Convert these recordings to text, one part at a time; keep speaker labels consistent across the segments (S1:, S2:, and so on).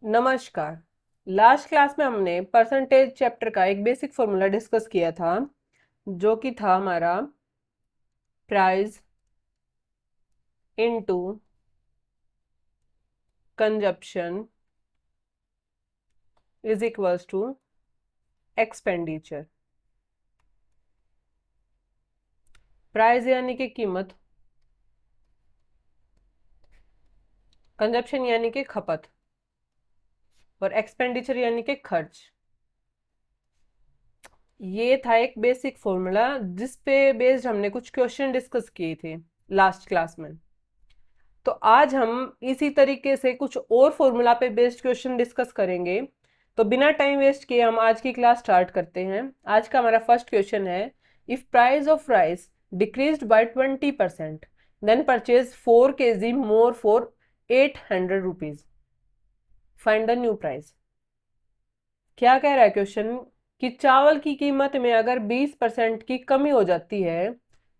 S1: नमस्कार। Last class में हमने परसेंटेज चैप्टर का एक बेसिक फॉर्मूला डिस्कस किया था, जो कि था हमारा price into consumption is equals to expenditure. Price यानी कि कीमत, कंजप्शन यानी कि खपत, और एक्सपेंडिचर यानी कि खर्च। ये था एक बेसिक फॉर्मूला जिस पे बेस्ड हमने कुछ क्वेश्चन डिस्कस किए थे लास्ट क्लास में। तो आज हम इसी तरीके से कुछ और फॉर्मूला पे बेस्ड क्वेश्चन डिस्कस करेंगे। तो बिना टाइम वेस्ट किए हम आज की क्लास स्टार्ट करते हैं। आज का हमारा फर्स्ट क्वेश्चन है, if price of rice decreased by 20% then purchase 4 kg more for 800 rupees, find the new price. क्या कह रहा है क्वेश्चन कि चावल की कीमत में अगर 20% की कमी हो जाती है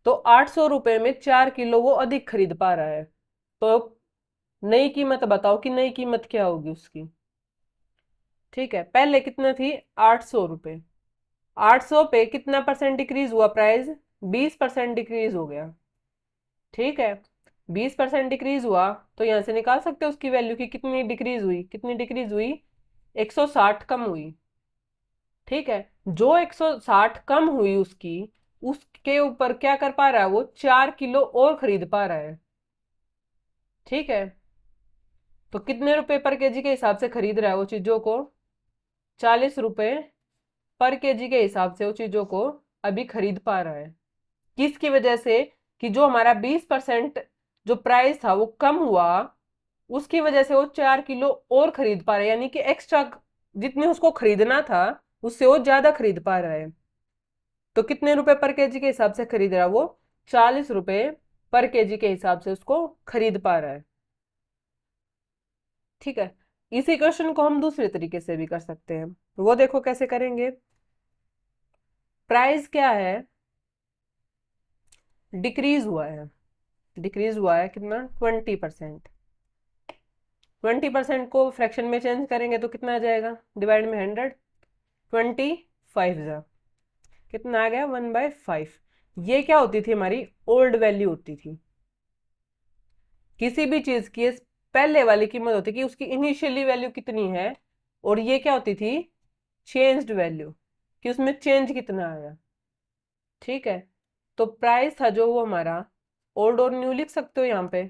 S1: तो 800 रुपए में 4 किलो वो अधिक खरीद पा रहा है। तो नई कीमत बताओ कि नई कीमत क्या होगी उसकी। ठीक है, पहले कितना थी? 800 रुपये। 800 पे कितना परसेंट डिक्रीज हुआ प्राइस? 20% डिक्रीज हो गया। ठीक है, 20% डिक्रीज हुआ तो यहां से निकाल सकते हो उसकी वैल्यू की कितनी डिक्रीज हुई। कितनी डिक्रीज हुई? 160 कम हुई। ठीक है, जो 160 कम हुई उसकी, उसके ऊपर क्या कर पा रहा है वो? 4 किलो और खरीद पा रहा है। ठीक है, तो कितने रुपए पर केजी के हिसाब से खरीद रहा है वो चीजों को? 40 रुपए पर केजी के हिसाब से वो चीजों को अभी खरीद पा रहा है। किसकी वजह से? कि जो हमारा 20% जो प्राइस था वो कम हुआ, उसकी वजह से वो 4 किलो और खरीद पा रहा है, यानी कि एक्स्ट्रा जितनी उसको खरीदना था उससे वो ज्यादा खरीद पा रहा है। तो कितने रुपए पर केजी के हिसाब से खरीद रहा है वो? 40 रुपए पर केजी के हिसाब से उसको खरीद पा रहा है। ठीक है, इसी क्वेश्चन को हम दूसरे तरीके से भी कर सकते हैं। वो देखो कैसे करेंगे। प्राइस क्या है? डिक्रीज हुआ है। डिक्रीज हुआ है कितना? 20%। 20% को फ्रैक्शन में चेंज करेंगे तो कितना आ जाएगा? डिवाइड में 100, 25 जा कितना आ गया? 1/5। ये क्या होती थी? हमारी ओल्ड वैल्यू होती थी। किसी भी चीज की पहले वाली कीमत होती कि उसकी इनिशियली वैल्यू कितनी है, और ये क्या होती थी? चेंज्ड वैल्यू, कि उसमें चेंज कितना आया। ठीक है, तो प्राइस था जो वो हमारा ओल्ड और न्यू लिख सकते हो यहाँ पे।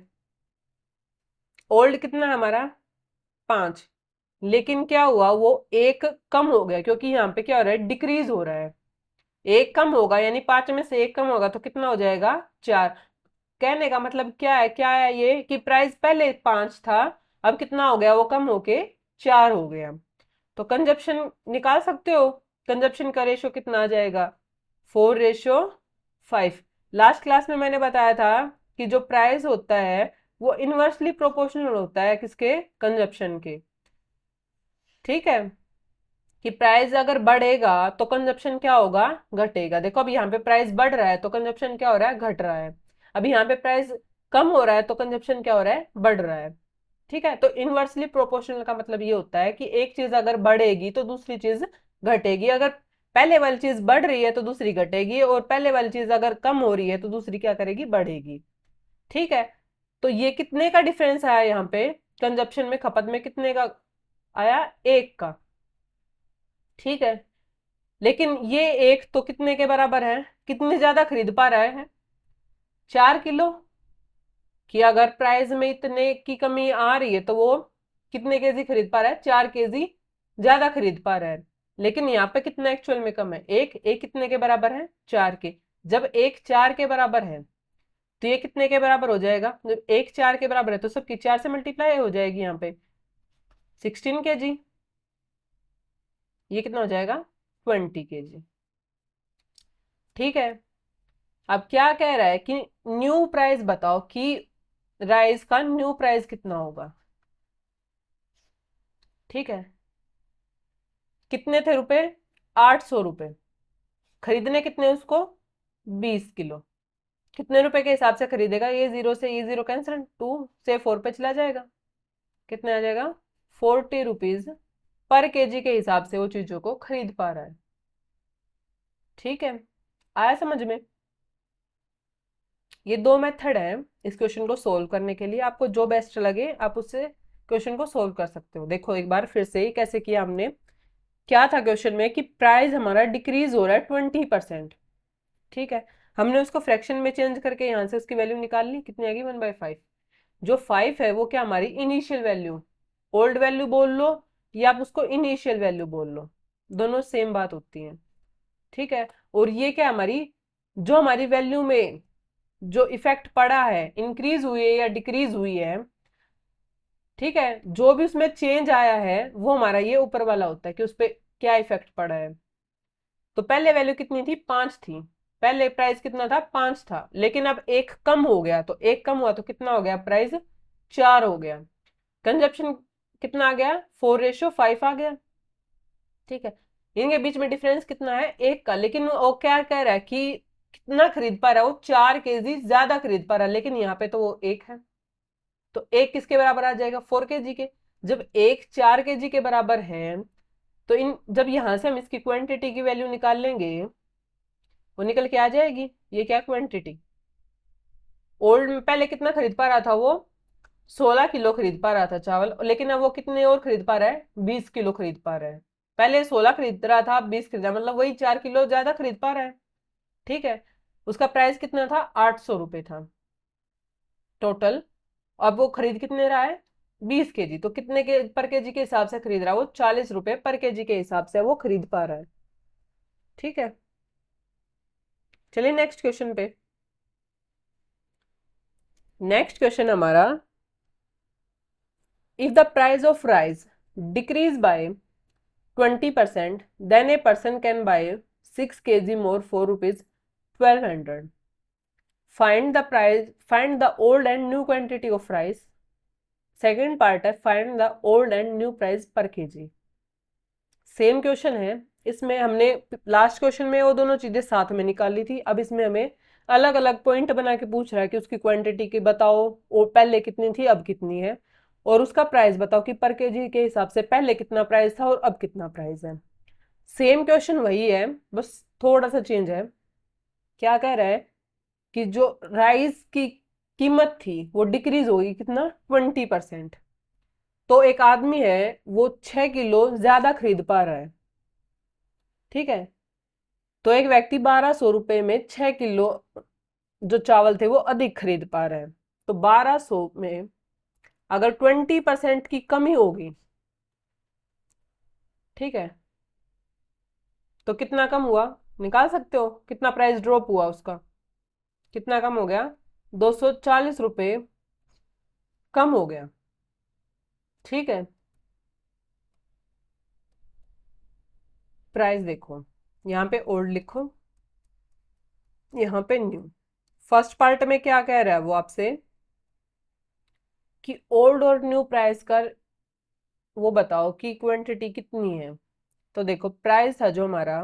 S1: ओल्ड कितना है हमारा? 5। लेकिन क्या हुआ? वो एक कम हो गया, क्योंकि यहाँ पे क्या हो रहा है? डिक्रीज हो रहा है। एक कम होगा यानी 5 में से एक कम होगा तो कितना हो जाएगा? 4। कहने का मतलब क्या है? क्या है ये कि प्राइस पहले 5 था, अब कितना हो गया? वो कम होके 4 हो गया। तो कंजप्शन निकाल सकते हो। कंजप्शन का रेशो कितना आ जाएगा? 4:5। लास्ट क्लास में मैंने बताया था कि जो प्राइस होता है वो इनवर्सली प्रोपोर्शनल होता है किसके? कंजप्शन के। ठीक है, कि प्राइस अगर बढ़ेगा तो कंजप्शन क्या होगा? घटेगा। देखो अब यहाँ पे प्राइस बढ़ रहा है तो कंजप्शन क्या हो रहा है? घट रहा है। अभी यहाँ पे प्राइस कम हो रहा है तो कंजप्शन क्या हो रहा है? बढ़ रहा है। ठीक है, तो इनवर्सली प्रोपोर्शनल का मतलब ये होता है कि एक चीज अगर बढ़ेगी तो दूसरी चीज घटेगी। अगर पहले वाली चीज बढ़ रही है तो दूसरी घटेगी, और पहले वाली चीज अगर कम हो रही है तो दूसरी क्या करेगी? बढ़ेगी। ठीक है, तो ये कितने का डिफरेंस आया यहाँ पे? कंजप्शन में, खपत में कितने का आया? 1 का। ठीक है, लेकिन ये एक तो कितने के बराबर है? कितने ज्यादा खरीद पा रहा है? 4 किलो। कि अगर प्राइस में इतने की कमी आ रही है तो वो कितने केजी खरीद पा रहा है? 4 केजी ज्यादा खरीद पा रहा है। लेकिन यहाँ पे कितना एक्चुअल में कम है? एक। एक कितने के बराबर है? 4 के। जब एक 4 के बराबर है तो ये कितने के बराबर हो जाएगा? जब एक 4 के बराबर है तो सबकी 4 से मल्टीप्लाई हो जाएगी यहाँ पे, 16 केजी। ये कितना हो जाएगा? 20 केजी। ठीक है, अब क्या कह रहा है कि न्यू प्राइस बताओ कि राइस का न्यू प्राइस कितना होगा। ठीक है, कितने थे रुपए? 800 रुपए। खरीदने कितने उसको? 20 किलो। कितने रुपए के हिसाब से खरीदेगा? ये जीरो से ये जीरो कैंसिल, 2 से 4 पे चला जाएगा। कितने आ जाएगा? ₹40 पर केजी के हिसाब से वो चीजों को खरीद पा रहा है। ठीक है, आया समझ में? ये दो मेथड है इस क्वेश्चन को सोल्व करने के लिए, आपको जो बेस्ट लगे आप उससे क्वेश्चन को सोल्व कर सकते हो। देखो एक बार फिर से ही कैसे किया हमने। क्या था क्वेश्चन में कि प्राइस हमारा डिक्रीज हो रहा है 20%। ठीक है, हमने उसको फ्रैक्शन में चेंज करके यहाँ से उसकी वैल्यू निकाल ली, कितनी आएगी 1/5। जो 5 है वो क्या हमारी इनिशियल वैल्यू, ओल्ड वैल्यू बोल लो या आप उसको इनिशियल वैल्यू बोल लो, दोनों सेम बात होती है। ठीक है, और ये क्या हमारी, जो हमारी वैल्यू में जो इफेक्ट पड़ा है, इंक्रीज हुई है या डिक्रीज हुई है, ठीक है, जो भी उसमें चेंज आया है वो हमारा ये ऊपर वाला होता है कि उस पर क्या इफेक्ट पड़ा है। तो पहले वैल्यू कितनी थी, 5 थी, पहले प्राइस कितना था, 5 था, लेकिन अब एक कम हो गया, तो एक कम हुआ तो कितना हो गया, प्राइस 4 हो गया। कंजप्शन कितना आ गया, 4:5 आ गया। ठीक है, इनके बीच में डिफरेंस कितना है, एक का, लेकिन वो क्या कह रहा है कि कितना खरीद पा रहा है वो, 4 kg ज्यादा खरीद पा रहा है, लेकिन यहाँ पे तो वो एक है, तो एक किसके बराबर आ जाएगा, 4 kg के। जब एक 4 kg के बराबर है तो इन, जब यहां से हम इसकी क्वांटिटी की वैल्यू निकाल लेंगे वो निकल के आ जाएगी, ये क्या क्वांटिटी, ओल्ड में पहले कितना खरीद पा रहा था वो, 16 किलो खरीद पा रहा था चावल, लेकिन अब वो कितने और खरीद पा रहा है, 20 किलो खरीद पा रहा है। पहले 16 खरीद रहा था, अब 20 खरीदा, मतलब वही 4 किलो ज्यादा खरीद पा रहा है। ठीक है, उसका प्राइस कितना था, 800 रुपये था टोटल। अब वो खरीद कितने रहा है, 20 kg, तो कितने के पर केजी के हिसाब से खरीद रहा है वो, 40 रुपये पर केजी के हिसाब से वो खरीद पा रहा है। ठीक है, चलिए नेक्स्ट क्वेश्चन पे। नेक्स्ट क्वेश्चन हमारा, if the price of rice decrease by 20%, then a person can buy 6 kg more for ₹1200. Find the price, find the old and new quantity of rice. Second part है find the old and new price per KG. Same question है, इसमें हमने last question में वो दोनों चीजें साथ में निकाली थी, अब इसमें हमें अलग अलग पॉइंट बना के पूछ रहा है कि उसकी क्वांटिटी की बताओ, वो पहले कितनी थी अब कितनी है, और उसका प्राइस बताओ कि पर केजी के हिसाब से पहले कितना प्राइस था और अब कितना प्राइस है। सेम क्वेश्चन वही है, बस थोड़ा सा चेंज है। क्या कह रहा है कि जो राइस की कीमत थी वो डिक्रीज होगी कितना, 20%। तो एक आदमी है वो 6 किलो ज्यादा खरीद पा रहा है। ठीक है, तो एक व्यक्ति 1200 रुपये में 6 किलो जो चावल थे वो अधिक खरीद पा रहा है। तो 1200 में अगर 20% की कमी होगी, ठीक है, तो कितना कम हुआ, निकाल सकते हो कितना प्राइस ड्रॉप हुआ उसका, कितना कम हो गया, 240 रुपये कम हो गया। ठीक है, प्राइस देखो, यहाँ पे ओल्ड लिखो, यहाँ पे न्यू। फर्स्ट पार्ट में क्या कह रहा है वो आपसे कि ओल्ड और न्यू प्राइस का वो बताओ कि क्वांटिटी कितनी है। तो देखो प्राइस था जो हमारा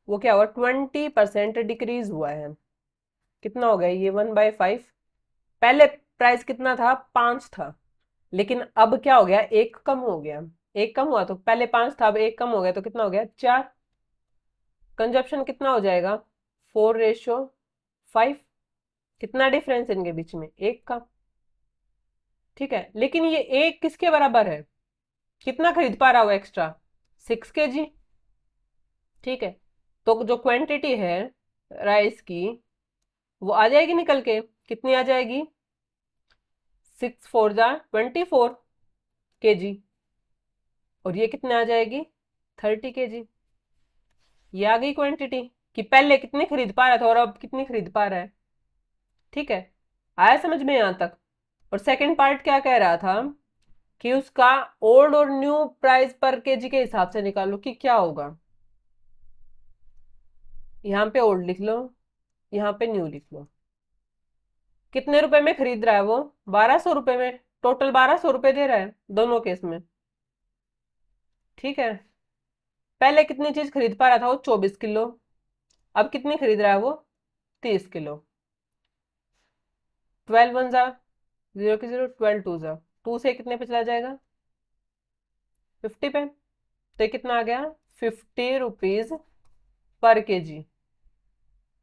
S1: वो क्या हुआ, 20% डिक्रीज हुआ है, कितना हो गया ये 1/5। पहले प्राइस कितना था, 5 था, लेकिन अब क्या हो गया, एक कम हो गया, एक कम हुआ, तो पहले 5 था अब एक कम हो गया, तो कितना हो गया, 4। कंजप्शन कितना हो जाएगा, 4:5। कितना डिफरेंस इनके बीच में, एक का। ठीक है, लेकिन ये एक किसके बराबर है, कितना खरीद पा रहा हो एक्स्ट्रा, 6 kg। ठीक है, तो जो क्वांटिटी है राइस की वो आ जाएगी निकल के, कितनी आ जाएगी, 6×4 = 24 kg, और ये कितने आ जाएगी, 30 kg। ये आ गई क्वांटिटी कि पहले कितने खरीद पा रहा था और अब कितनी खरीद पा रहा है। ठीक है, आया समझ में यहां तक। और सेकंड पार्ट क्या कह रहा था कि उसका ओल्ड और न्यू प्राइस पर केजी के हिसाब से निकालो कि क्या होगा। यहाँ पे ओल्ड लिख लो, यहाँ पे न्यू लिख लो। कितने रुपए में खरीद रहा है वो, 1200 रुपये में, टोटल 1200 रुपये दे रहा है दोनों केस में। ठीक है, पहले कितनी चीज खरीद पा रहा था वो, 24 किलो, अब कितनी खरीद रहा है वो, 30 किलो। 12 × 1 = 0 की 0, 12 × 2 = 2 से कितने पे चला जाएगा, 50 पे, तो ये कितना आ गया 50 रुपीज पर केजी।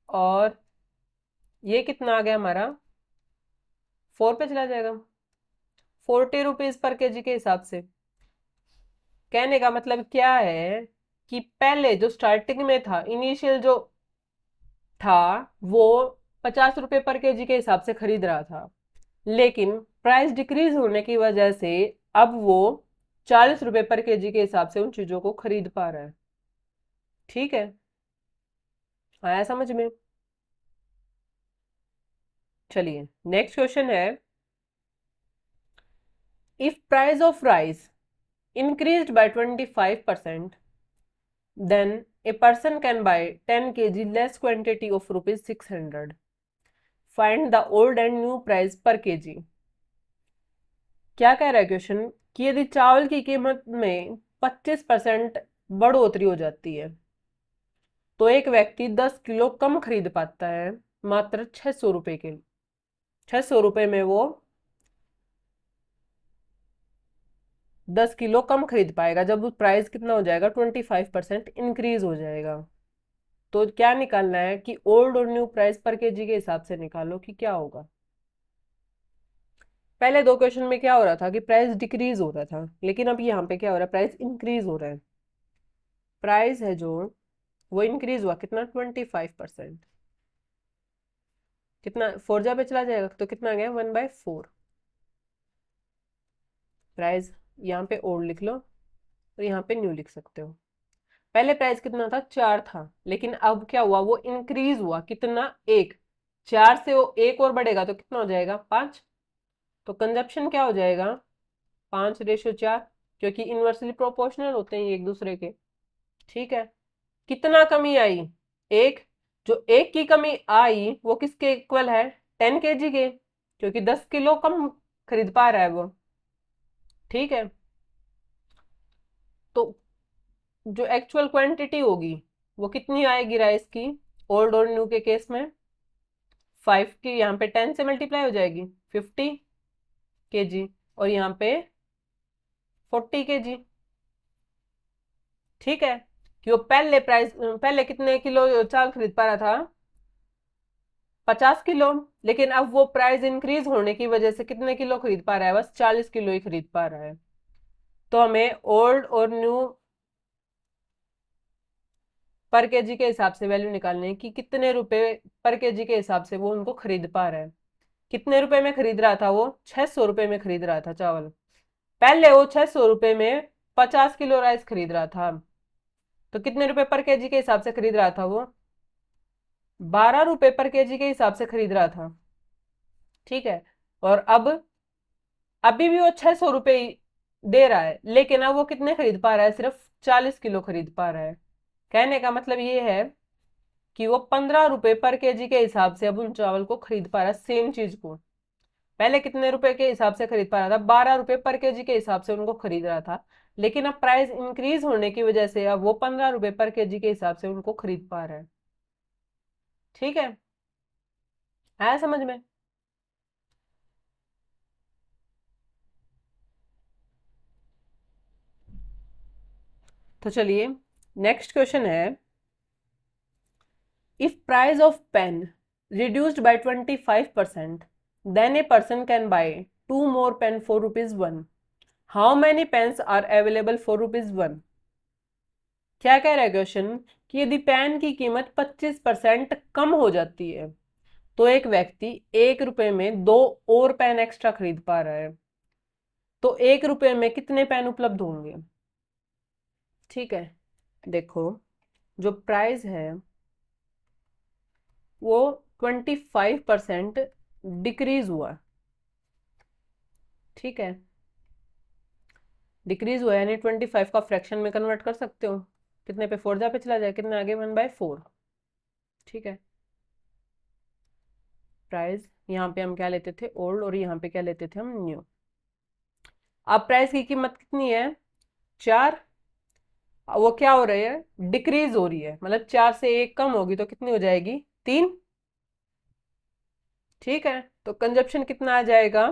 S1: और ये कितना आ गया हमारा 4 पे चला जाएगा, 40 रुपीज पर केजी के हिसाब से। कहने का मतलब क्या है कि पहले जो स्टार्टिंग में था, इनिशियल जो था, वो 50 रुपए पर केजी के हिसाब से खरीद रहा था, लेकिन प्राइस डिक्रीज होने की वजह से अब वो 40 रुपए पर केजी के हिसाब से उन चीजों को खरीद पा रहा है। ठीक है, आया समझ में? चलिए नेक्स्ट क्वेश्चन है, if price of rice increased by 25%, then a person can buy 10 kg less quantity of rupees 600. Find the old and new price per kg. क्या कह रहा है क्वेश्चन कि यदि चावल की कीमत में 25% बढ़ोतरी हो जाती है तो एक व्यक्ति 10 किलो कम खरीद पाता है, मात्र 600 रुपए के। 600 रुपए में वो 10 किलो कम खरीद पाएगा जब प्राइस कितना हो जाएगा 25% इंक्रीज हो जाएगा। तो क्या निकालना है कि ओल्ड और न्यू प्राइस पर केजी के हिसाब से निकालो कि क्या होगा। पहले दो क्वेश्चन में क्या हो रहा था कि प्राइस डिक्रीज हो रहा था, लेकिन अब यहाँ पे क्या हो रहा है, प्राइस इंक्रीज हो रहा है। प्राइस है जो वो इंक्रीज हुआ कितना 25%। कितना 4 जा पे चला जाएगा तो कितना आ गया 1/4। प्राइस यहाँ पे ओल्ड लिख लो और यहाँ पे न्यू लिख सकते हो। पहले प्राइस कितना था 4 था, लेकिन अब क्या हुआ वो इंक्रीज हुआ कितना 1। 4 से वो 1 और बढ़ेगा तो कितना हो जाएगा 5। तो कंजप्शन क्या हो जाएगा 5/4, क्योंकि इनवर्सली प्रोपोर्शनल होते हैं ये एक दूसरे के। ठीक है, कितना कमी आई 1। जो 1 की कमी आई वो किसके इक्वल है 10 केजी के, क्योंकि 10 किलो कम खरीद पा रहा है वो। ठीक है, तो जो एक्चुअल क्वांटिटी होगी वो कितनी आएगी राइस की ओल्ड और न्यू के केस में 5 की, यहाँ पे 10 से मल्टीप्लाई हो जाएगी 50 केजी, और यहाँ पे 40 केजी। ठीक है, कि वो पहले कितने किलो चावल खरीद पा रहा था 50 किलो, लेकिन अब वो प्राइस इंक्रीज होने की वजह से कितने किलो खरीद पा रहा है, बस 40 किलो ही खरीद पा रहा है। तो हमें ओल्ड और न्यू पर केजी के हिसाब से वैल्यू निकालनी है कि कितने रुपए पर केजी के हिसाब से वो उनको खरीद पा रहा है। कितने रुपए में खरीद रहा था वो 600 रुपए में खरीद रहा था चावल। पहले वो 600 रुपए में 50 किलो राइस खरीद रहा था, तो कितने रुपए पर केजी के हिसाब से खरीद रहा था वो 12 रुपए पर केजी के हिसाब से खरीद रहा था। ठीक है, और अब अभी भी वो 600 रुपए दे रहा है, लेकिन अब वो कितने खरीद पा रहा है, सिर्फ 40 किलो खरीद पा रहा है। कहने का मतलब ये है कि वो 15 रुपए पर केजी के हिसाब से अब उन चावल को खरीद पा रहा है, सेम चीज को। पहले कितने रुपए के हिसाब से खरीद पा रहा था 12 रुपए पर केजी के हिसाब से उनको खरीद रहा था, लेकिन अब प्राइस इंक्रीज होने की वजह से अब वो 15 रुपए पर केजी के हिसाब से उनको खरीद पा रहा है। ठीक है, आया समझ में? तो चलिए नेक्स्ट क्वेश्चन है, if price of pen reduced by 25%, then a person can buy two more pen for rupees 1. How many pens are available for rupees 1? क्या कह रहा है क्वेश्चन कि यदि पेन की कीमत 25% कम हो जाती है तो एक व्यक्ति 1 रुपए में 2 और पेन एक्स्ट्रा खरीद पा रहा है, तो 1 रुपए में कितने पेन उपलब्ध होंगे। ठीक है, देखो जो प्राइस है वो 25% डिक्रीज हुआ। ठीक है, डिक्रीज हुआ यानी 25 का फ्रैक्शन में कन्वर्ट कर सकते हो, कितने पे 4 जा पे चला जाए, कितने आगे 1/4। ठीक है, प्राइस यहाँ पे हम क्या लेते थे ओल्ड और यहाँ पे क्या लेते थे हम न्यू। अब प्राइस की कीमत कितनी है 4, वो क्या हो रही है डिक्रीज हो रही है, मतलब 4 से 1 कम होगी तो कितनी हो जाएगी 3। ठीक है, तो कंजप्शन कितना आ जाएगा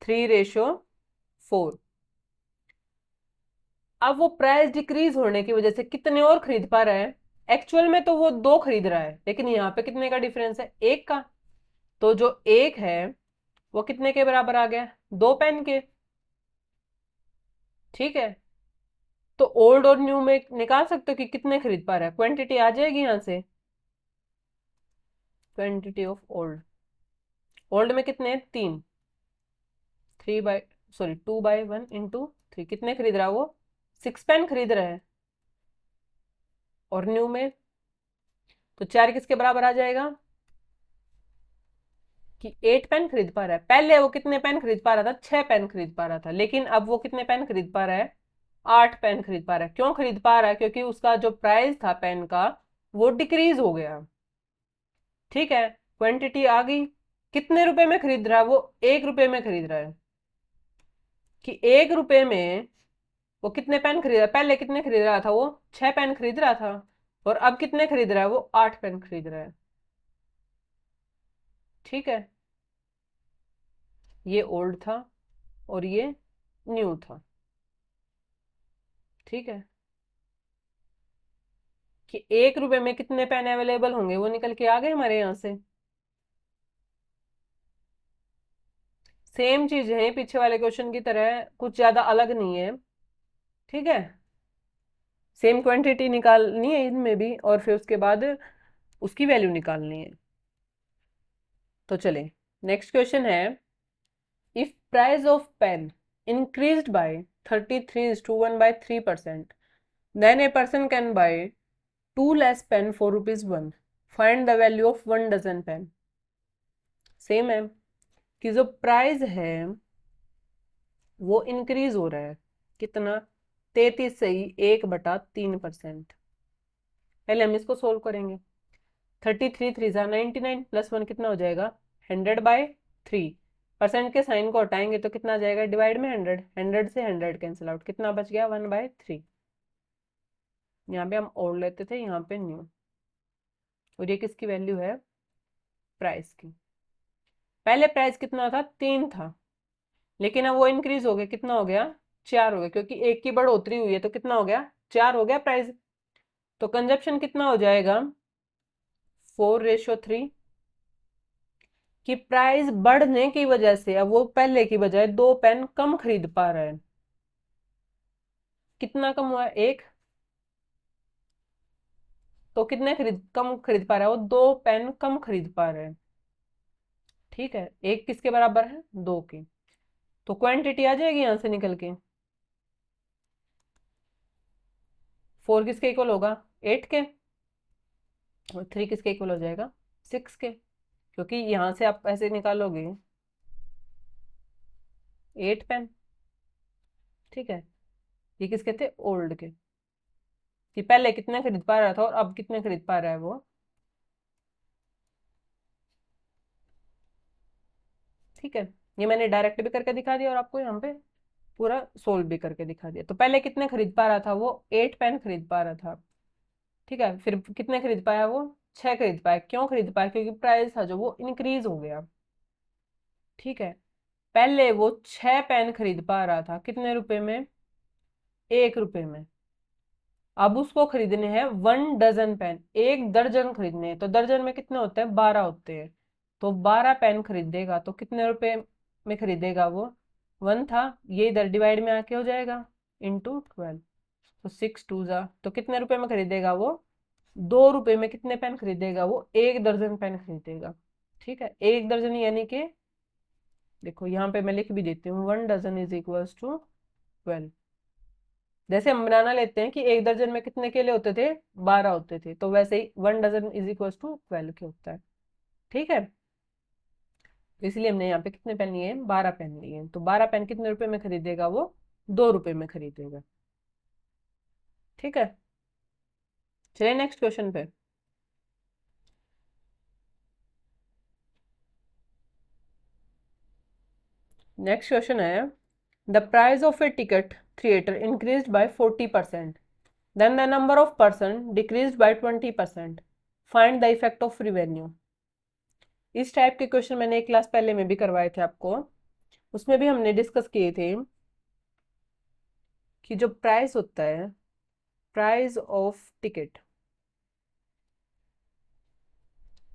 S1: 3/4। अब वो प्राइस डिक्रीज होने की वजह से कितने और खरीद पा रहा है? एक्चुअल में तो वो दो खरीद रहा है, लेकिन यहाँ पे कितने का डिफरेंस है? एक का। तो जो एक है वो कितने के बराबर आ गया? 2 पेन के। ठीक है, तो ओल्ड और न्यू में निकाल सकते हो कि कितने खरीद पा रहा है, क्वांटिटी आ जाएगी यहाँ से। क्वांटिटी ऑफ ओल्ड, ओल्ड में कितने हैं? 3। 2/1 × 3 कितने खरीद रहा है वो? 6 पेन खरीद रहा है। और न्यू में तो 4 किसके बराबर आ जाएगा कि 8 पेन खरीद पा रहा है। पहले वो कितने पेन खरीद पा रहा था? 6 पेन खरीद पा रहा था, लेकिन अब वो कितने पेन खरीद पा रहा है? 8 पेन खरीद पा रहा है। क्यों खरीद पा रहा है? क्योंकि उसका जो प्राइस था पेन का वो डिक्रीज हो गया। ठीक है, क्वांटिटी आ गई। कितने रुपए में खरीद रहा है वो? 1 रुपए में खरीद रहा है। कि 1 रुपए में वो कितने पेन खरीद रहा है? पहले कितने खरीद रहा था वो? 6 पेन खरीद रहा था। और अब कितने खरीद रहा है वो? 8 पेन खरीद रहा है। ठीक है, ये ओल्ड था और ये न्यू था। ठीक है, कि 1 रुपए में कितने पेन अवेलेबल होंगे वो निकल के आ गए हमारे यहाँ से। सेम चीज है पीछे वाले क्वेश्चन की तरह, कुछ ज्यादा अलग नहीं है। ठीक है, सेम क्वांटिटी निकालनी है इनमें भी, और फिर उसके बाद उसकी वैल्यू निकालनी है। तो चले, नेक्स्ट क्वेश्चन है, if price of pen increased by 33:1/3%, then a person can buy 2 less pen for ₹1. Find the value of 1 dozen pen. Same है कि जो प्राइस है वो इंक्रीज हो रहा है। कितना? 33 से ही 1/3%। पहले हम इसको सोल्व करेंगे। 33 3 99 +1 कितना हो जाएगा? 100/3। परसेंट के साइन को हटाएंगे तो कितना आ जाएगा? डिवाइड में 100, 100 से 100 कैंसिल आउट, कितना बच गया? 1/3। यहाँ पे हम ओल्ड लेते थे, यहाँ पे न्यू। और ये किसकी वैल्यू है? प्राइस की। पहले प्राइस कितना था? 3 था, लेकिन अब वो इंक्रीज हो गया। कितना हो गया? 4 हो गया, क्योंकि एक की बढ़ोतरी हुई है तो कितना हो गया? 4 हो गया प्राइस। तो कंजप्शन कितना हो जाएगा? 4:3। कि प्राइस बढ़ने की वजह से अब वो पहले की बजाय 2 पेन कम खरीद पा रहा है। कितना कम हुआ? 1। तो कितने कम खरीद पा रहा है वो? 2 पेन कम खरीद पा रहा है। ठीक है, एक किसके बराबर है? 2 की। तो क्वांटिटी आ जाएगी यहां से निकल के। 4 किसके इक्वल होगा? 8 के। और 3 किसके इक्वल हो जाएगा? 6 के। क्योंकि यहां से आप ऐसे निकालोगे 8 पेन। ठीक है, ये किसके थे? ओल्ड के। कि पहले कितने खरीद पा रहा था और अब कितने खरीद पा रहा है वो। ठीक है, ये मैंने डायरेक्ट भी करके दिखा दिया और आपको यहाँ पे पूरा सोल्व भी करके दिखा दिया। तो पहले कितने खरीद पा रहा था वो? 8 पेन खरीद पा रहा था। ठीक है, फिर कितने खरीद पाया वो? 6 खरीद पाया। क्यों खरीद पाया? क्योंकि प्राइस था जो वो इंक्रीज हो गया। ठीक है, पहले वो 6 पेन खरीद पा रहा था, कितने रुपए में? 1 रुपए में। अब उसको खरीदने हैं 1 डजन पेन, 1 दर्जन खरीदने हैं। तो दर्जन में कितने होते हैं? 12 होते हैं। तो 12 पेन खरीदेगा तो कितने रुपए में खरीदेगा वो? 1 था, ये इधर डिवाइड में आके हो जाएगा × 12। तो 6 2 तो कितने रुपए में खरीदेगा वो? 2 रुपए में कितने पेन खरीदेगा वो? 1 दर्जन पेन खरीदेगा। ठीक है, 1 दर्जन यानी कि देखो यहाँ पे मैं लिख भी देती हूँ, 1 डजन = 12। जैसे हम बनाना लेते हैं कि 1 दर्जन में कितने केले होते थे? 12 होते थे, तो वैसे ही 1 डजन = 12 के होता है। ठीक है, तो इसलिए हमने यहाँ पे कितने पेन लिए हैं? 12 पेन लिए हैं। तो 12 पेन कितने रुपए में खरीदेगा वो? 2 रुपए में खरीदेगा। ठीक है, चलिए नेक्स्ट क्वेश्चन पे। नेक्स्ट क्वेश्चन है, the price of a ticket theatre increase by 40%, then the number of person decrease by 20%, find the effect of revenue. इस टाइप के क्वेश्चन मैंने एक क्लास पहले में भी करवाए थे आपको, उसमें भी हमने डिस्कस किए थे कि जो प्राइस होता है, price of ticket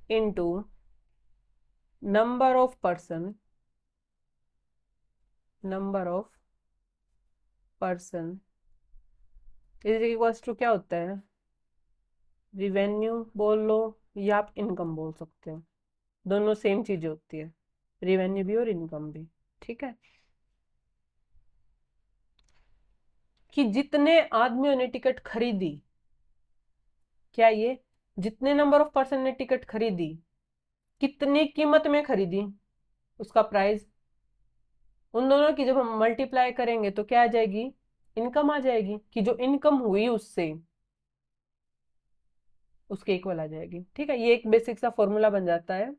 S1: into number of person, number of person is equals to क्या होता है, रिवेन्यू बोल लो या आप इनकम बोल सकते हो, दोनों सेम चीज होती है, रिवेन्यू भी और इनकम भी। ठीक है, कि जितने आदमियों ने टिकट खरीदी, क्या ये जितने नंबर ऑफ पर्सन ने टिकट खरीदी कितनी कीमत में खरीदी, उसका प्राइस, उन दोनों की जब हम मल्टीप्लाई करेंगे तो क्या आ जाएगी, इनकम आ जाएगी, कि जो इनकम हुई उससे उसके इक्वल आ जाएगी। ठीक है, ये एक बेसिक सा फॉर्मूला बन जाता है,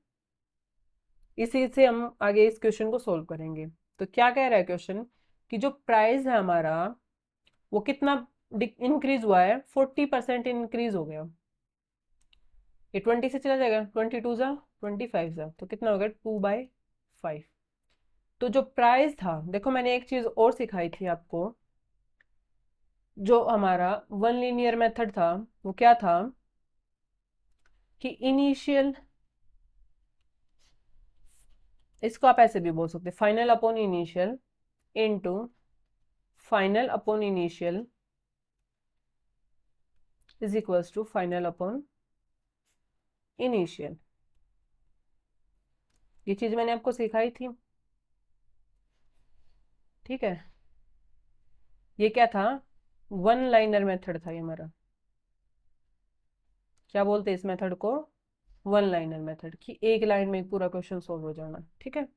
S1: इसी से हम आगे इस क्वेश्चन को सोल्व करेंगे। तो क्या कह रहा है क्वेश्चन, कि जो प्राइस है हमारा वो कितना इंक्रीज हुआ है, 40% इंक्रीज हो गया। ये 20 से चला जाएगा, 22 जा 25 जा, तो कितना हो गया 2/5। तो जो प्राइस था, देखो मैंने एक चीज और सिखाई थी आपको, जो हमारा वन लीनियर मेथड था वो क्या था, कि इनिशियल, इसको आप ऐसे भी बोल सकते, final upon initial into final upon initial is equals to final upon initial. ये चीज मैंने आपको सिखाई थी। ठीक है, ये क्या था, वन लाइनर मेथड था ये हमारा, क्या बोलते हैं इस मेथड को, वन लाइनर मेथड, की एक लाइन में पूरा क्वेश्चन सोल्व हो जाना। ठीक है,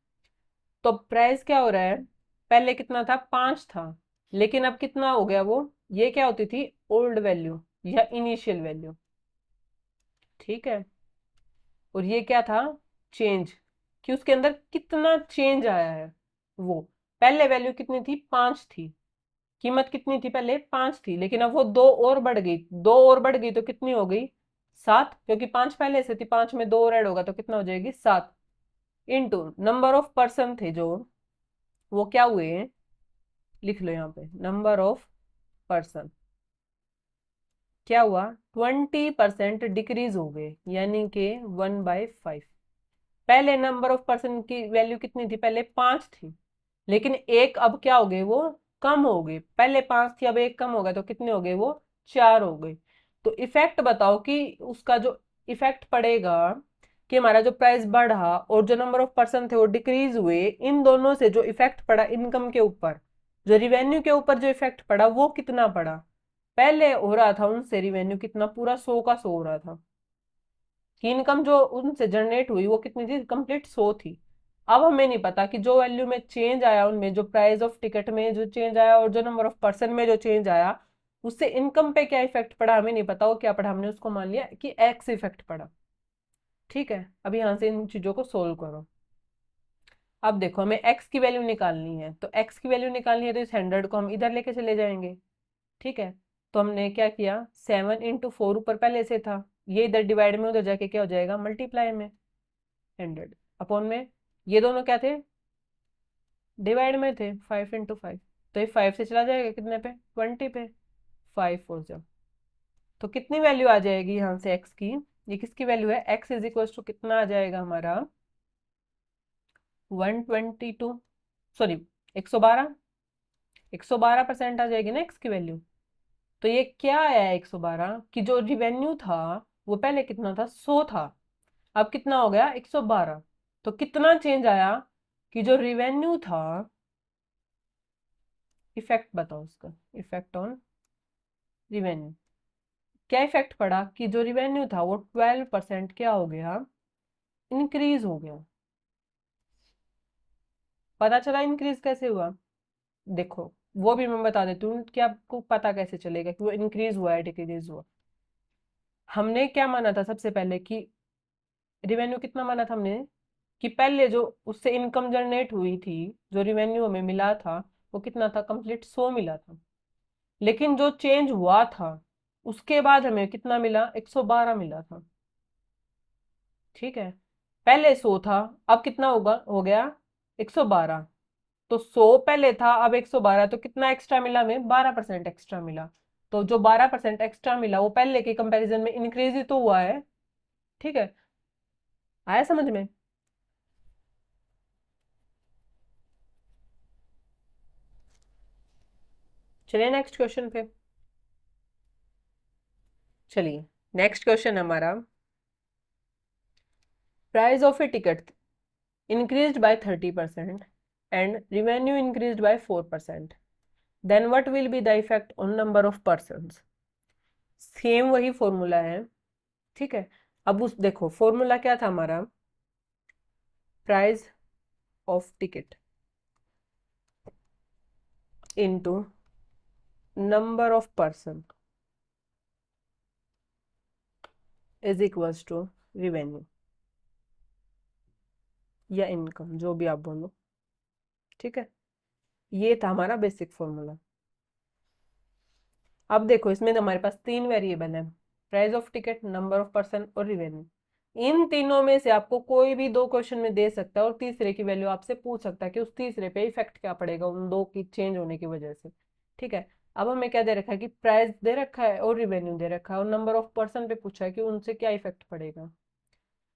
S1: तो प्राइस क्या हो रहा है, पहले कितना था, 5 था, लेकिन अब कितना हो गया वो, ये क्या होती थी, ओल्ड वैल्यू या इनिशियल वैल्यू। ठीक है, और ये क्या था, चेंज, कि उसके अंदर कितना चेंज आया है वो, पहले वैल्यू कितनी थी, 5 थी, कीमत कितनी थी पहले, 5 थी, लेकिन अब वो दो और बढ़ गई, दो और बढ़ गई तो कितनी हो गई, 7, क्योंकि 5 पहले से थी, 5 में 2 और ऐड होगा तो कितना हो जाएगी, 7, इनटू नंबर ऑफ पर्सन थे जो, वो क्या हुए, लिख लो यहाँ पे, नंबर ऑफ पर्सन क्या हुआ, 20% डिक्रीज हो गए, यानी कि 1/5। पहले नंबर ऑफ पर्सन की वैल्यू कितनी थी, पहले 5 थी, लेकिन एक अब क्या हो गए, वो कम हो गए, पहले 5 थी अब एक कम हो गया तो कितने हो गए वो, 4 हो गए। तो इफेक्ट बताओ कि उसका जो इफेक्ट पड़ेगा, कि हमारा जो प्राइस बढ़ा और जो नंबर ऑफ पर्सन थे वो डिक्रीज हुए, इन दोनों से जो इफेक्ट पड़ा इनकम के ऊपर, जो रिवेन्यू के ऊपर जो इफेक्ट पड़ा वो कितना पड़ा, पहले हो रहा था उनसे रिवेन्यू कितना, पूरा 100 का 100 हो रहा था, कि इनकम जो उनसे जनरेट हुई वो कितनी थी, कंप्लीट 100 थी। अब हमें नहीं पता कि जो वैल्यू में चेंज आया, उनमें जो प्राइस ऑफ टिकट में जो चेंज आया और जो नंबर ऑफ पर्सन में जो चेंज आया, उससे इनकम पे क्या इफेक्ट पड़ा, हमें नहीं पता वो क्या पड़ा, हमने उसको मान लिया कि एक्स इफेक्ट पड़ा। ठीक है, अब यहाँ से इन चीजों को सोल्व करो। अब देखो हमें एक्स की वैल्यू निकालनी है, तो एक्स की वैल्यू निकालनी है तो इस 100 को हम इधर लेके चले जाएंगे। ठीक है, तो हमने क्या किया, 7 × 4 ऊपर पहले से था, ये इधर डिवाइड में, उधर जाके क्या हो जाएगा, मल्टीप्लाई में, 100 अपॉन में, ये दोनों क्या थे, डिवाइड में थे, 5 × 5, तो ये 5 से चला जाएगा कितने पे, 20 पे, 5 4 जा, तो कितनी वैल्यू आ जाएगी यहाँ से एक्स की, ये किसकी वैल्यू है, एक्स इज इक्वल टू कितना आ जाएगा हमारा, 122, सॉरी 112, 112% आ जाएगी ना एक्स की वैल्यू। तो ये क्या आया है 112, कि जो रिवेन्यू था वो पहले कितना था, 100 था, अब कितना हो गया 112, तो कितना चेंज आया, कि जो रिवेन्यू था, इफेक्ट बताओ उसका, इफेक्ट ऑन रिवेन्यू, क्या इफेक्ट पड़ा, कि जो रिवेन्यू था वो 12% क्या हो गया, इंक्रीज हो गया। पता चला इंक्रीज कैसे हुआ, देखो वो भी मैं बता देती हूँ कि आपको पता कैसे चलेगा कि वो इंक्रीज हुआ है डिक्रीज हुआ। हमने क्या माना था सबसे पहले, कि रिवेन्यू कितना माना था हमने, कि पहले जो उससे इनकम जनरेट हुई थी, जो रिवेन्यू हमें मिला था वो कितना था, कंप्लीट 100 मिला था, लेकिन जो चेंज हुआ था उसके बाद हमें कितना मिला, 112 मिला था। ठीक है, पहले 100 था, अब कितना होगा, हो गया 112, तो 100 पहले था, अब 112, तो कितना एक्स्ट्रा मिला हमें? 12% एक्स्ट्रा मिला। तो जो 12% एक्स्ट्रा मिला वो पहले के कंपैरिजन में इंक्रीज ही तो हुआ है। ठीक है, आया समझ में? चलिए नेक्स्ट क्वेश्चन पे। चलिए नेक्स्ट क्वेश्चन हमारा, price of a ticket increased by 30% and revenue increased by 4%, then what will be the effect on number of persons? Same वही फॉर्मूला है। ठीक है, अब उस देखो फॉर्मूला क्या था हमारा, price of ticket into number of person is equals to revenue या इनकम, जो भी आप बोलो। ठीक है, ये था हमारा बेसिक फॉर्मूला। अब देखो इसमें हमारे पास तीन वेरिएबल है, price of ticket, number of person और रिवेन्यू। इन तीनों में से आपको कोई भी दो क्वेश्चन में दे सकता है और तीसरे की वैल्यू आपसे पूछ सकता है कि उस तीसरे पे इफेक्ट क्या पड़ेगा उन दो की चेंज होने की वजह से। ठीक है, अब हमें क्या दे रखा है कि प्राइस दे रखा है और रिवेन्यू दे रखा है और नंबर ऑफ पर्सन पे पूछा है कि उनसे क्या इफेक्ट पड़ेगा।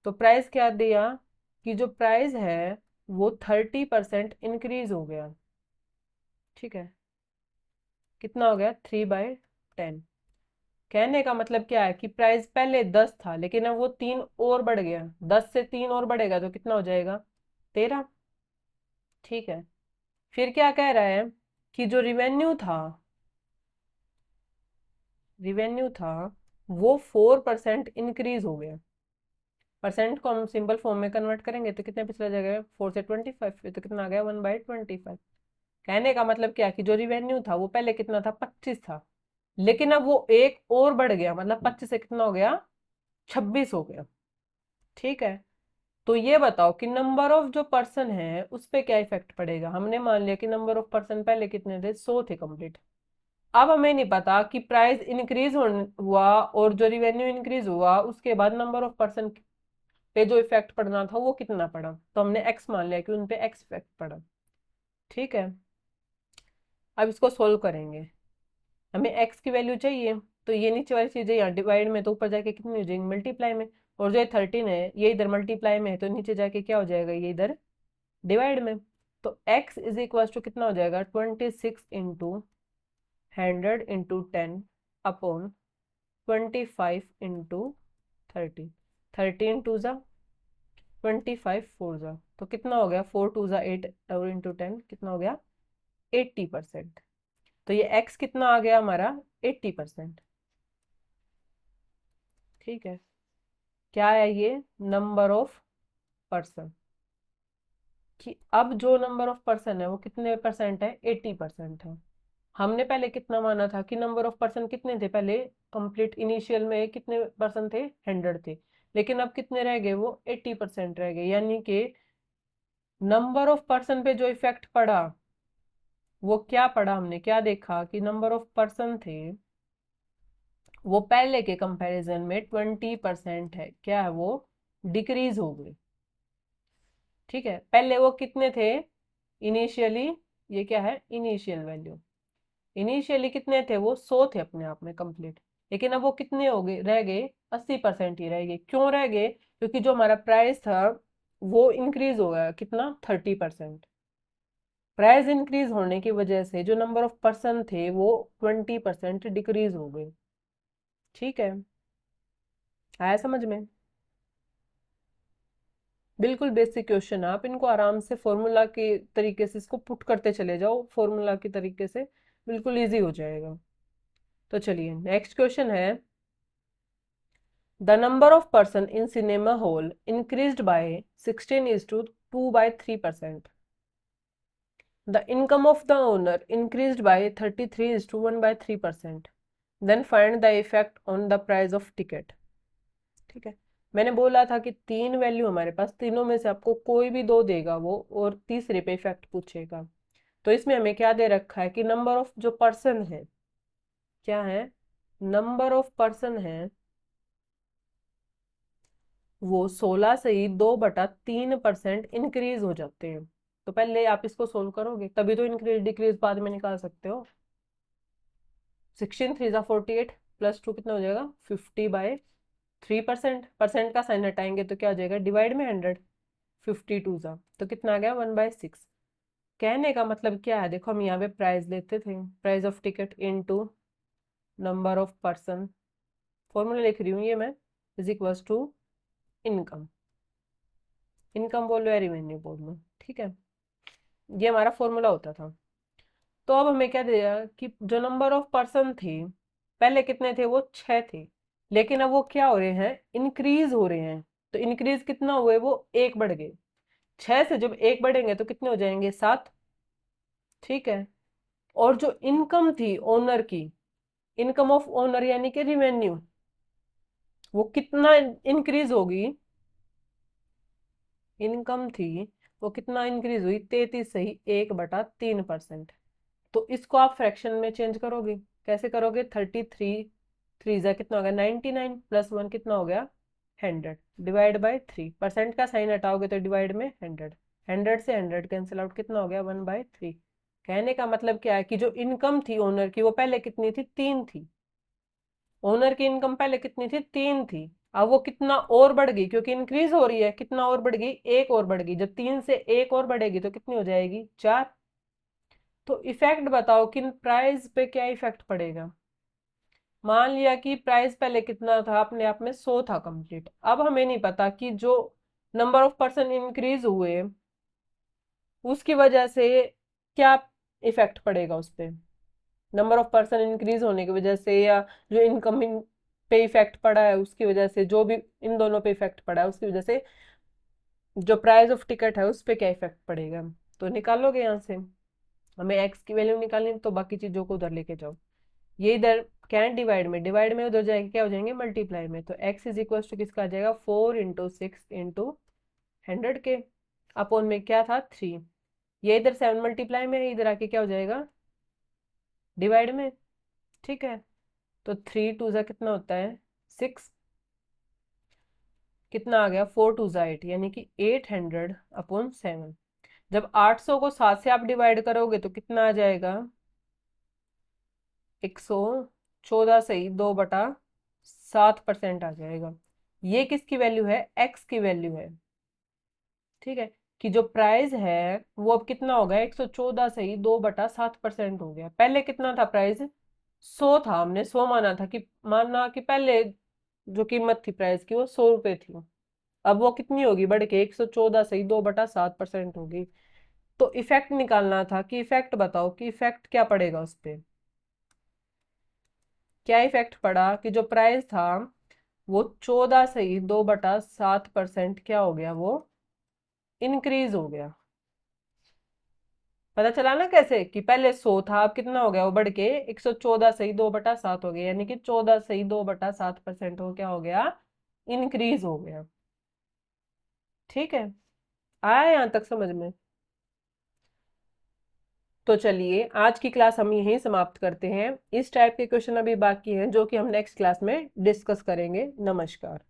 S1: तो प्राइस क्या दिया कि जो प्राइस है वो 30% इंक्रीज हो गया। ठीक है, कितना हो गया? 3/10। कहने का मतलब क्या है कि प्राइस पहले 10 था लेकिन अब वो 3 और बढ़ गया, 10 से 3 और बढ़ेगा तो कितना हो जाएगा? 13। ठीक है, फिर क्या कह रहा है कि जो रिवेन्यू था वो 4% इंक्रीज हो गया। परसेंट को हम सिंपल फॉर्म में कन्वर्ट करेंगे तो कितने पे चला जाएगा? 4 से 25 तो कितना आ गया? 1/25। कहने का मतलब क्या कि जो रिवेन्यू था वो पहले कितना था? 25 था, लेकिन अब वो एक और बढ़ गया, मतलब 25 से कितना हो गया? 26 हो गया। ठीक है, तो ये बताओ कि नंबर ऑफ जो पर्सन है उस पे क्या इफेक्ट पड़ेगा। हमने मान लिया कि नंबर ऑफ पर्सन पहले कितने थे? 100 थे कंप्लीट। अब हमें नहीं पता कि प्राइस इंक्रीज हुआ और जो रिवेन्यू इंक्रीज हुआ उसके बाद नंबर ऑफ पर्सन पे जो इफेक्ट पड़ना था वो कितना पड़ा, तो हमने एक्स मान लिया कि उन पे एक्स इफेक्ट पड़ा। ठीक है, अब इसको सोल्व करेंगे। हमें एक्स की वैल्यू चाहिए, तो ये नीचे वाली चीजें यहाँ डिवाइड में, तो ऊपर जाके कितनी हो जाएगी? मल्टीप्लाई में। और जो 13 है ये इधर मल्टीप्लाई में है तो नीचे जाके क्या हो जाएगा? ये इधर डिवाइड में। तो x इज इक्वल टू कितना हो जाएगा? 26 इंटू 100 इंटू 10 अपॉन 25 इंटू 30। 13 2 25 4 तो कितना हो गया? 4 2 8 और इंटू 10 कितना हो गया? 80%। तो ये x कितना आ गया हमारा? 80%। ठीक है, क्या है ये? Number of person. कि अब जो नंबर ऑफ पर्सन है वो कितने परसेंट है? 80% है। हमने पहले कितना माना था कि नंबर ऑफ पर्सन कितने थे पहले? कंप्लीट इनिशियल में कितने पर्सन थे? 100 थे, लेकिन अब कितने रह गए? वो 80% रह गए। यानी कि नंबर ऑफ पर्सन पे जो इफेक्ट पड़ा वो क्या पड़ा? हमने क्या देखा कि नंबर ऑफ पर्सन थे वो पहले के कंपैरिजन में 20% है, क्या है वो? डिक्रीज हो गए। ठीक है, पहले वो कितने थे इनिशियली? ये क्या है? Initial value. इनिशियली कितने थे? वो 100 थे अपने आप में कंप्लीट, लेकिन अब वो कितने हो गए? रह गए 80% ही रह गए। क्यों रह गए? क्योंकि जो हमारा प्राइस था वो इंक्रीज हो गया, कितना? 30%। प्राइस इंक्रीज होने की वजह से जो नंबर ऑफ पर्सन थे वो 20% डिक्रीज हो गए। ठीक है, आया समझ में? बिल्कुल बेसिक क्वेश्चन है, आप इनको आराम से फॉर्मूला के तरीके से इसको पुट करते चले जाओ, फॉर्मूला के तरीके से बिल्कुल इजी हो जाएगा। तो चलिए नेक्स्ट क्वेश्चन है, the number of person in cinema hall increased by 16 is to 2/3%. The income of the owner increased by 33 is to 1/3%. Then find the effect on the price of ticket. ठीक है, मैंने बोला था कि तीन value हमारे पास, तीनों में से आपको कोई भी दो देगा वो और तीसरे पे इफेक्ट पूछेगा। तो इसमें हमें क्या दे रखा है कि नंबर ऑफ जो पर्सन है, क्या है? नंबर ऑफ पर्सन है वो 16 से ही 2/3% इंक्रीज हो जाते हैं। तो पहले आप इसको सोल्व करोगे, तभी तो इंक्रीज डिक्रीज बाद में निकाल सकते हो। 16 3 ज़ा 48 प्लस 2 कितना हो जाएगा 50/3%। परसेंट का साइन हटाएंगे तो क्या हो जाएगा, डिवाइड में 100, 52 ज़ा तो कितना आ गया 1/6। कहने का मतलब क्या है, देखो हम यहाँ पे प्राइस लेते थे, price of ticket into number of person, formula लिख रही हूँ ये मैं, is equals to income. Income बोल लो या रिवेन्यू बोल लो, ठीक है, ये हमारा फॉर्मूला होता था। तो अब हमें क्या दिया कि जो नंबर ऑफ पर्सन थे पहले कितने थे, वो 6 थे, लेकिन अब वो क्या हो रहे हैं, इंक्रीज हो रहे हैं। तो इंक्रीज कितना हुए, वो 1 बढ़ गए। 6 से जब 1 बढ़ेंगे तो कितने हो जाएंगे 7, ठीक है। और जो इनकम थी ओनर की, इनकम ऑफ ओनर यानी कि रिवेन्यू, वो कितना इंक्रीज होगी, इनकम थी वो कितना इंक्रीज हुई, 33 सही 1/3%। तो इसको आप फ्रैक्शन में चेंज करोगे, कैसे करोगे, 33 3 जा कितना हो गया 99 प्लस 1 कितना हो गया 100 डिवाइड बाई 3। परसेंट का साइन हटाओगे तो डिवाइड में 100, 100 से 100 कैंसिल आउट, कितना हो गया 1/3। कहने का मतलब क्या है कि जो इनकम थी ओनर की वो पहले कितनी थी, 3 थी। ओनर की इनकम पहले कितनी थी, 3 थी। अब वो कितना और बढ़ गई, क्योंकि इंक्रीज हो रही है, कितना और बढ़ गई, 1 और बढ़ गई। जब 3 से 1 और बढ़ेगी तो कितनी हो जाएगी 4। तो इफेक्ट बताओ किन प्राइस पे क्या इफेक्ट पड़ेगा। मान लिया कि प्राइस पहले कितना था, अपने आप में 100 था कंप्लीट। अब हमें नहीं पता कि जो नंबर ऑफ पर्सन इंक्रीज हुए उसकी वजह से क्या इफेक्ट पड़ेगा उस पे, नंबर ऑफ पर्सन इंक्रीज होने की वजह से, या जो इनकम पे इफेक्ट पड़ा है उसकी वजह से, जो भी इन दोनों पे इफेक्ट पड़ा है उसकी वजह से जो प्राइस ऑफ टिकट है उस पे क्या इफेक्ट पड़ेगा। तो निकालोगे यहाँ से, हमें एक्स की वैल्यू निकालनी है, तो बाकी चीजों को उधर लेके जाओ। ये इधर क्या है, डिवाइड में उधर जाएंगे क्या हो जाएंगे मल्टीप्लाई में। तो x इज इक्वल टू किसका आ जाएगा 4 × 6 × 100 के, अपॉन में क्या था 3। ये इधर 7 मल्टीप्लाई में है, इधर आके क्या हो जाएगा डिवाइड में, ठीक है। तो 3 2 जा कितना होता है 6, कितना आ गया 4 2 जा 8, यानी कि 800/7। जब 800 को 7 से आप डिवाइड करोगे तो कितना आ जाएगा 114 सही 2/7% आ जाएगा। ये किसकी वैल्यू है, एक्स की वैल्यू है, ठीक है। कि जो प्राइस है वो अब कितना हो गया 114 सही 2/7% हो गया। पहले कितना था प्राइस 100 था, हमने 100 माना था, कि माना कि पहले जो कीमत थी प्राइस की वो 100 रुपए थी। अब वो कितनी होगी बढ़ के 114 सही 2/7% होगी। तो इफेक्ट निकालना था, कि इफेक्ट बताओ कि इफेक्ट क्या पड़ेगा उस पर। क्या इफेक्ट पड़ा कि जो प्राइस था वो 14 सही 2/7% क्या हो गया, वो इंक्रीज हो गया। पता चला ना कैसे, कि पहले 100 था, अब कितना हो गया वो बढ़ के 114 सही 2/7 हो गया, यानी कि 14 सही 2/7% हो क्या हो गया इंक्रीज हो गया, ठीक है। आया यहाँ तक समझ में। तो चलिए आज की क्लास हम यहीं समाप्त करते हैं। इस टाइप के क्वेश्चन अभी बाकी हैं जो कि हम नेक्स्ट क्लास में डिस्कस करेंगे। नमस्कार।